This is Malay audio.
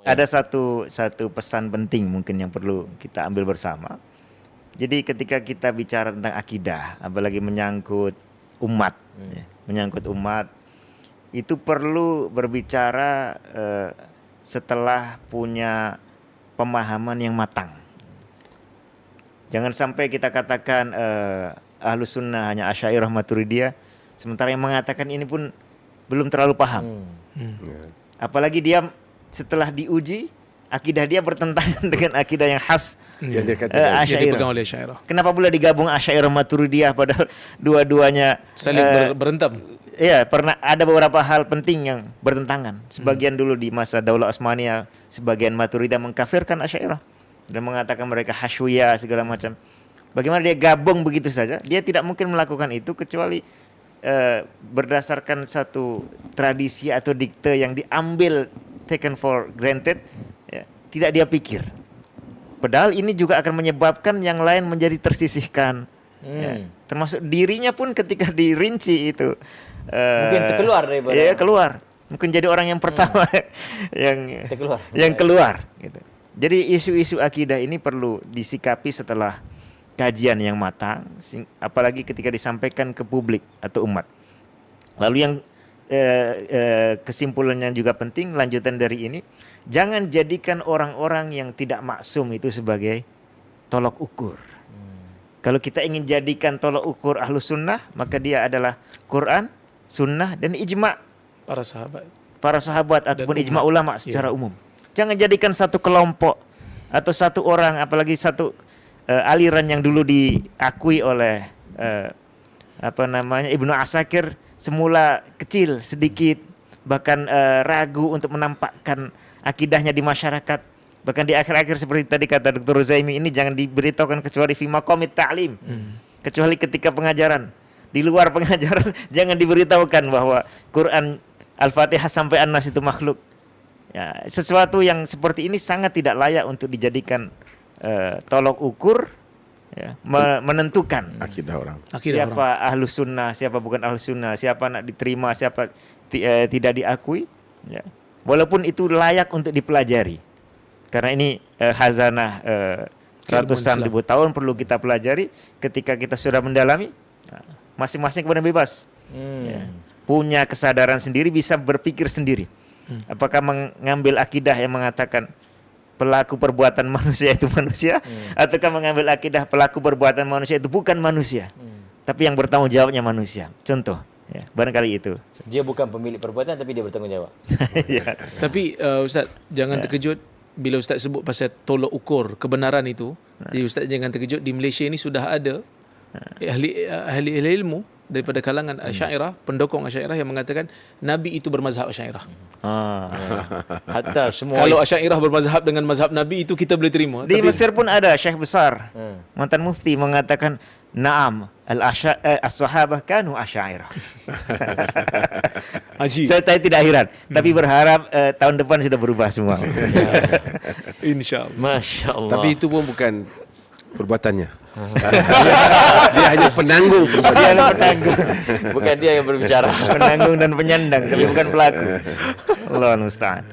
Ada satu pesan penting mungkin yang perlu kita ambil bersama. Jadi ketika kita bicara tentang akidah, apalagi menyangkut umat, menyangkut umat, itu perlu berbicara setelah punya pemahaman yang matang. Jangan sampai kita katakan Ahlus Sunnah hanya Asy'ariyah Maturidiyah, sementara yang mengatakan ini pun belum terlalu paham. Apalagi dia setelah diuji, akidah dia bertentangan dengan akidah yang khas Asy'ariyah. Kenapa pula digabung Asy'ariyah Maturidiyah padahal dua-duanya saling berentam? Ya, pernah ada beberapa hal penting yang bertentangan. Sebagian dulu di masa Daulah Utsmaniyah, sebagian Maturidiyah mengkafirkan Asy'ariyah dan mengatakan mereka hasyuyah segala macam. Bagaimana dia gabung begitu saja? Dia tidak mungkin melakukan itu kecuali berdasarkan satu tradisi atau dikte yang diambil, taken for granted, ya, tidak dia pikir. Padahal ini juga akan menyebabkan yang lain menjadi tersisihkan, ya, termasuk dirinya pun ketika dirinci itu mungkin terkeluar daripada, ya, keluar, mungkin jadi orang yang pertama yang keluar gitu. Jadi isu-isu akidah ini perlu disikapi setelah kajian yang matang, apalagi ketika disampaikan ke publik atau umat. Lalu yang kesimpulan yang juga penting, lanjutan dari ini, jangan jadikan orang-orang yang tidak maksum itu sebagai tolok ukur. Kalau kita ingin jadikan tolok ukur Ahlus Sunnah, maka dia adalah Quran, Sunnah, dan ijma' para sahabat ataupun ijma' ulama secara umum. Jangan jadikan satu kelompok atau satu orang, apalagi satu aliran yang dulu diakui oleh Ibnu Asakir, semula kecil sedikit, bahkan ragu untuk menampakkan akidahnya di masyarakat. Bahkan di akhir-akhir seperti tadi kata Dr. Ruzaimi, ini jangan diberitahukan kecuali fi maqamit ta'lim, kecuali ketika pengajaran. Di luar pengajaran jangan diberitahukan bahwa Quran Al-Fatihah sampai An-Nas itu makhluk. Ya, sesuatu yang seperti ini sangat tidak layak untuk dijadikan tolok ukur, ya, menentukan akidah orang. Siapa Ahlus Sunnah, siapa bukan Ahlus Sunnah, siapa nak diterima, siapa tidak diakui, ya. Walaupun itu layak untuk dipelajari, karena ini khazanah ratusan ribu tahun perlu kita pelajari. Ketika kita sudah mendalami, masing-masing kemudian bebas, ya, punya kesadaran sendiri, bisa berpikir sendiri. Apakah mengambil akidah yang mengatakan pelaku perbuatan manusia itu manusia, ataukah mengambil akidah pelaku perbuatan manusia itu bukan manusia, tapi yang bertanggung jawabnya manusia. Contoh, ya, barangkali itu. Dia bukan pemilik perbuatan, tapi dia bertanggung jawab. Ya. Tapi Ustaz, jangan terkejut bila Ustaz sebut pasal tolok ukur kebenaran itu. Jadi Ustaz jangan terkejut, di Malaysia ini sudah ada ahli ilmu daripada kalangan Asy'ariyah, pendukung Asy'ariyah yang mengatakan Nabi itu bermazhab Asy'ariyah. Hatta semua Kalau Asy'ariyah bermazhab dengan mazhab Nabi, itu kita boleh terima. Di Mesir pun ada syekh besar, mantan mufti, mengatakan na'am as-sahabah kanu Asy'ariyah. Saya tidak heran, tapi berharap tahun depan sudah berubah semua. Insyaallah. Masya Allah. Tapi itu pun bukan perbuatannya. Dia hanya penanggung. Dia penanggung. Bukan dia yang berbicara. Penanggung dan penyandang, tapi bukan pelaku. Allahu musta'an.